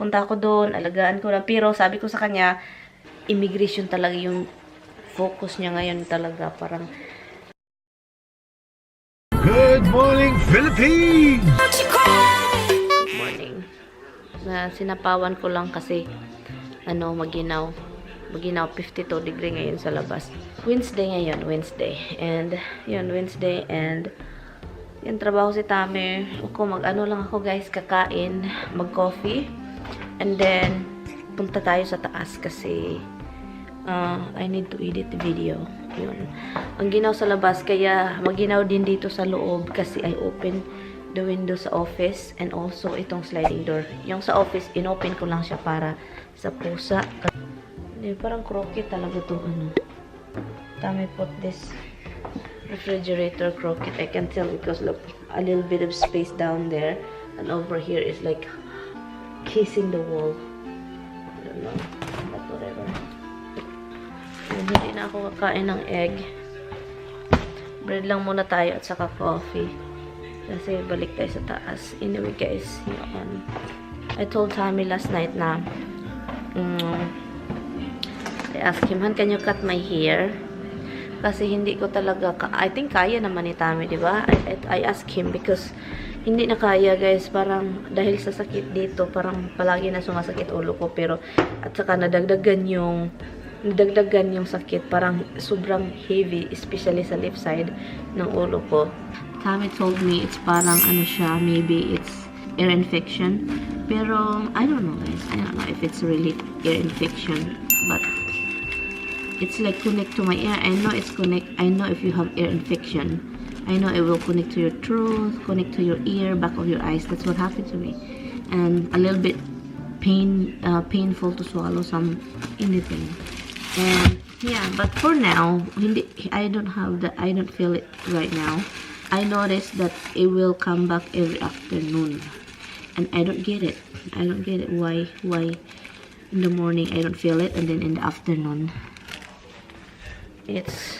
Pupunta ako doon, alagaan ko lang. Pero sabi ko sa kanya, immigration talaga yung focus niya ngayon talaga. Parang, Good morning, Philippines! good morning. Sinapawan ko lang kasi, maginaw. Maginaw, 52 degree ngayon sa labas. Wednesday ngayon, Wednesday. And, Wednesday. And, yung trabaho si Tami. Mag-ano lang ako guys, kakain, mag-coffee. And then, punta tayo sa taas kasi I need to edit the video. Yun. Ang ginaw sa labas, kaya maginaw din dito sa loob kasi I open the window sa office and also itong sliding door. Yung sa office, inopen ko lang siya para sa pusa. Parang croquet talaga itong Tami put this refrigerator croquet. I can tell because look, a little bit of space down there and over here is like kissing the wall. I don't know, but whatever. Hindi na ako kakain ng egg. Bread lang muna tayo at saka coffee kasi balik tayo sa taas. Anyway guys, I told Tami last night na I asked him, can you cut my hair? Kasi hindi ko talaga, I think kaya naman ni Tami, di ba? I asked him because hindi na kaya guys, parang dahil sa sakit dito, parang palagi na sumasakit ulo ko, pero at saka nadagdagan yung sakit, parang sobrang heavy, especially sa left side ng ulo ko. Tami told me it's parang siya, maybe it's ear infection, pero I don't know guys, I don't know if it's really ear infection, but it's like connect to my ear. I know it's connect. I know if you have ear infection, I know it will connect to your throat, connect to your ear, back of your eyes. That's what happened to me, and a little bit painful to swallow anything. And yeah, but for now, I don't feel it right now. I noticed that it will come back every afternoon, and I don't get it. I don't get it. Why in the morning I don't feel it, and then in the afternoon it's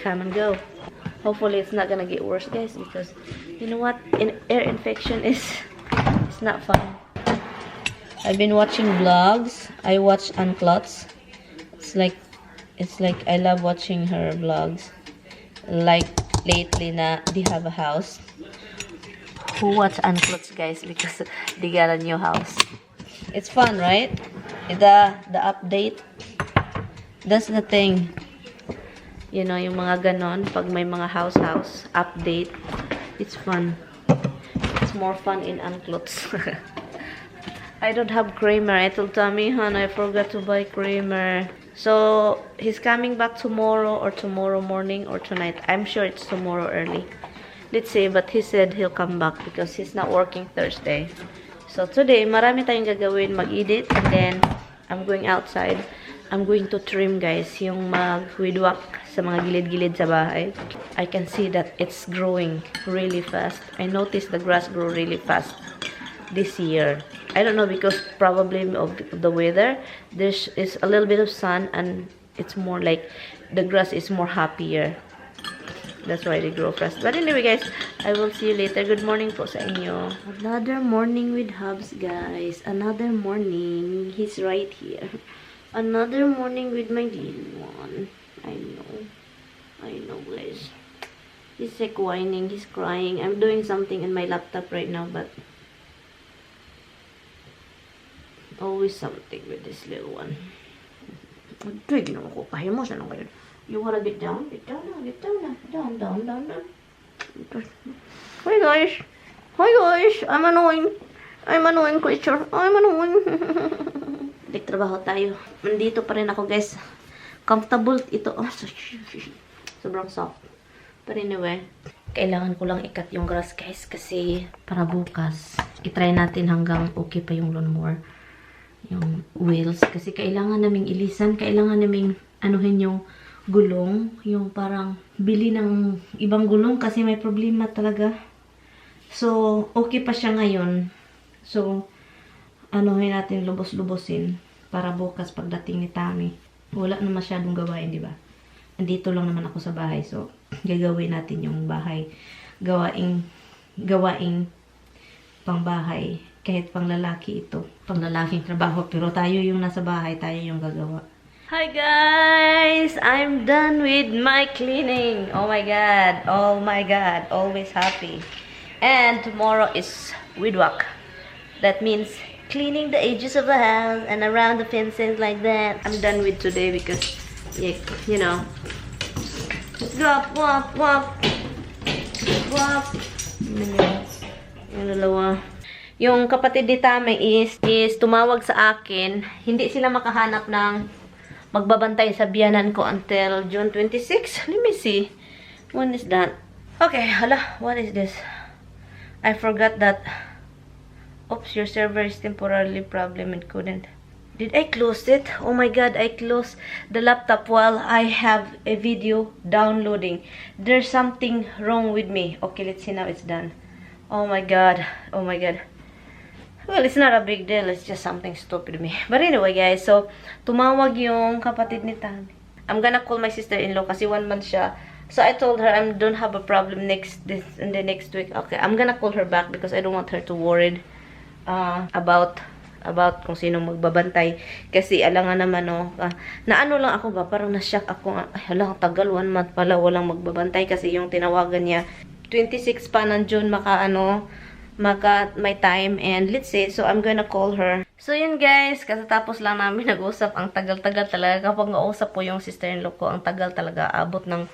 come and go. Hopefully it's not gonna get worse guys, because you know what, ear infection it's not fun. I've been watching vlogs. I watch Unclots. It's like I love watching her vlogs. Like lately na they have a house. Who watch Unclots guys, because they got a new house. It's fun, right? The update. That's the thing. You know, yung mga ganon, pag may mga house update, it's fun. It's more fun in Unclots. I don't have creamer. I told Tami, I forgot to buy creamer. So, he's coming back tomorrow or tomorrow morning or tonight. I'm sure it's tomorrow early. Let's see, but he said he'll come back because he's not working Thursday. So, today, marami tayong gagawin, mag-edit, and then, I'm going outside. I'm going to trim guys, yung mag-widwak sa mga gilid-gilid sa bahay. I can see that it's growing really fast. I noticed the grass grow really fast this year. I don't know, because probably of the weather. There is a little bit of sun and it's more like the grass is more happier. That's why they grow fast. But anyway guys, I will see you later. Good morning po sa inyo. Another morning with Hubs guys. Another morning. He's right here. Another morning with my little one. I know guys. He's like whining, he's crying. I'm doing something in my laptop right now, but always something with this little one. Twig na ako. Kaya mo siya nang kayo. You wanna get down? Get down na. Get down na. Down. Hi guys. I'm annoying creature. I'm annoying. Nagtrabaho tayo. Nandito pa rin ako guys. Comfortable ito. Sobrang soft. But anyway, kailangan ko lang ikat yung grass guys kasi para bukas itry natin hanggang okay pa yung lawnmower, yung wheels, kasi kailangan naming ilisan, kailangan naming anuhin yung gulong, yung parang bili ng ibang gulong kasi may problema talaga. So okay pa siya ngayon, so anuhin natin, lubos-lubosin para bukas pagdating ni Tami wala na masyadong gawain, di ba? Andito lang naman ako sa bahay, so gagawin natin yung bahay, gawaing pang bahay kahit pang lalaki ito. Pang lalaking trabaho. Pero tayo yung nasa bahay, tayo yung gagawa. Hi guys! I'm done with my cleaning. Oh my god. Oh my god. Always happy. And tomorrow is weedwalk. That means cleaning the edges of the house and around the fences like that. I'm done with today because, you know. Wap, wap, wap. Wap. Yung dalawa. Yung kapatid ni Tame is tumawag sa akin. Hindi sila makahanap ng magbabantay sa biyanan ko until June 26. Let me see. When is that? Okay, hala. What is this? I forgot that. Oops, your server is temporarily problem and couldn't. Did I close it? Oh my god, I closed the laptop while I have a video downloading. There's something wrong with me. Okay, let's see now it's done. Oh my god. Oh my god. Well, it's not a big deal. It's just something stupid to me. But anyway, guys. So, tumawag yung kapatid ni Tami. I'm gonna call my sister-in-law kasi 1 month siya. So, I told her I don't have a problem in the next week. Okay, I'm gonna call her back because I don't want her to worried about kung sino magbabantay. Kasi, alangan naman, no. Naano lang ako ba? Parang na-shock ako. Ay, hala, tagal. 1 month pala walang magbabantay kasi yung tinawagan niya 26 pa ng June may time, and let's see, so I'm gonna call her. So yun guys, katatapos lang namin nag-usap. Ang tagal-tagal talaga. Kapag nausap po yung sister-in-law ko, ang tagal talaga, aabot ng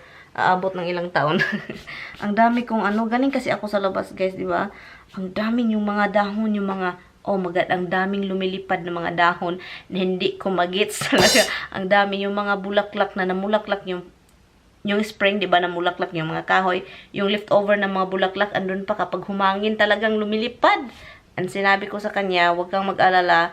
ilang taon. Ang dami kong galing kasi ako sa labas guys, di ba? Ang daming yung mga dahon, yung mga, oh my god, ang daming lumilipad na mga dahon na hindi ko magets talaga. Ang dami yung mga bulaklak na namulaklak yung spring, di ba, namulaklak yung mga kahoy, yung leftover ng mga bulaklak, andun pa kapag humangin talagang lumilipad. And sinabi ko sa kanya, huwag kang mag-alala,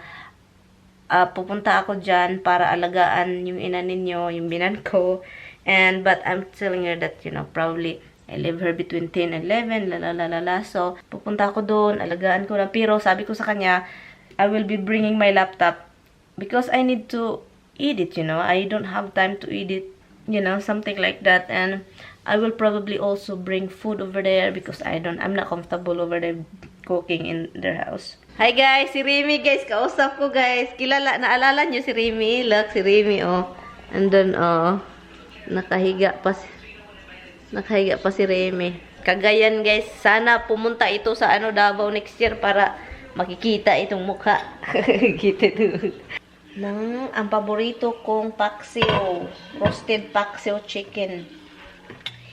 pupunta ako dyan para alagaan yung ina ninyo, yung binan ko. But I'm telling her that, you know, probably I leave her between 10 and 11, lalalala. So, pupunta ako doon, alagaan ko lang. Pero sabi ko sa kanya, I will be bringing my laptop because I need to edit, you know. I don't have time to edit, you know, something like that. And I will probably also bring food over there because I'm not comfortable over there cooking in their house. Hi guys, si Remy guys, kausap ko guys. Naalala niyo si Remy? Look, si Remy, oh. And then, nakahiga pa si Remy. Kagayan guys, sana pumunta ito sa Davao next year para makikita itong mukha. Kita ito. Ang paborito kong paksiw. Roasted paksiw chicken.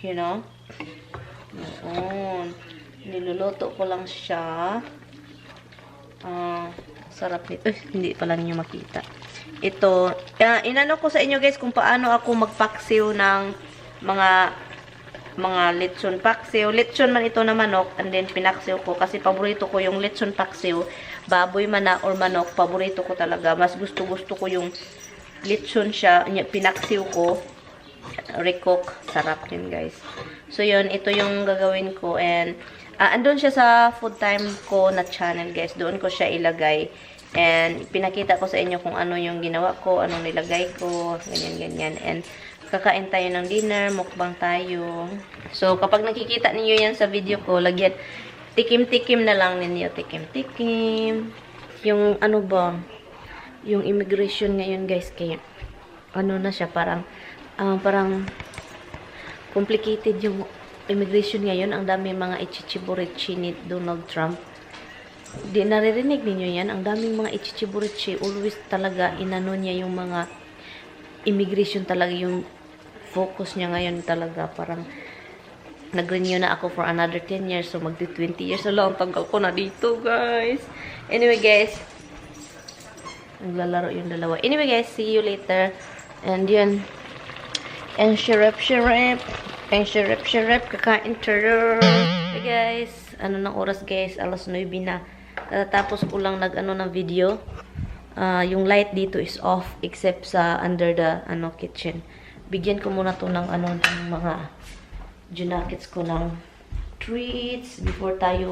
You know? Noon. Niluluto ko lang siya. Sarap nito. Hindi pala ninyo makita. Ito. Inano ko sa inyo guys kung paano ako magpaksiw ng mga lechon paksiw. Lechon man ito na manok. And then pinaksiw ko. Kasi paborito ko yung lechon paksiw. Baboy man or manok, paborito ko talaga. Mas gusto ko yung lechon siya. Pinaksiw ko. Recook. Sarap yun, guys. So, yun. Ito yung gagawin ko. And, andun siya sa food time ko na channel, guys. Doon ko siya ilagay. And, pinakita ko sa inyo kung ano yung ginawa ko, anong nilagay ko. Ganyan. And, kakain tayo ng dinner. Mukbang tayo. So, kapag nakikita niyo yan sa video ko, lagyan tikim-tikim na lang ninyo. Tikim-tikim. Yung yung immigration ngayon guys, kaya na siya, parang complicated yung immigration ngayon. Ang dami mga ichichiburichi ni Donald Trump. Di naririnig ninyo yan? Ang daming mga ichichiburichi. Always talaga inano niya yung mga immigration talaga, yung focus niya ngayon talaga. Parang nag-renew na ako for another 10 years. So, magti 20 years na lang. Tanggal ko na dito, guys. Anyway, guys. Naglalaro yung dalawa. Anyway, guys. See you later. And yun. And shirep. And shirep. Kakain tayo. Hey, guys. Ano ng oras, guys? Alas 9 na. Tapos ko lang ng video. Yung light dito is off. Except sa under the kitchen. Bigyan ko muna to ng ng mga junakits ko ng treats before tayo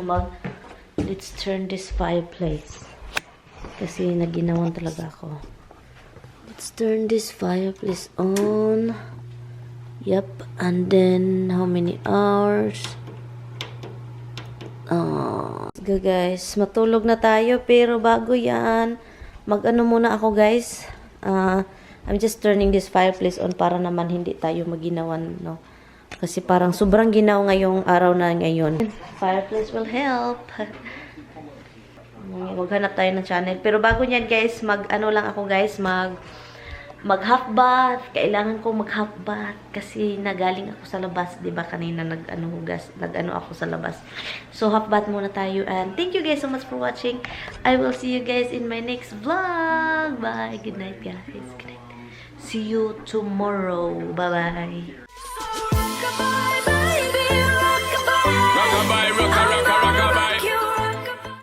let's turn this fireplace kasi naginawan talaga ako. Let's turn this fireplace on. Yep. And then how many hours? go guys, matulog na tayo. Pero bago yan, mag-ano muna ako guys. I'm just turning this fireplace on para naman hindi tayo maginawan, no? Kasi parang sobrang ginaw ngayong araw na ngayon. Fireplace will help. Maghanap tayo ng channel. Pero bago niyan guys, mag-ano lang ako guys, mag-half bath. Kailangan ko mag-half bath kasi nagaling ako sa labas, 'di ba? Kanina nag-ano ako sa labas. So half bath muna tayo, and thank you guys so much for watching. I will see you guys in my next vlog. Bye. Good night guys. Good night. See you tomorrow. Bye-bye.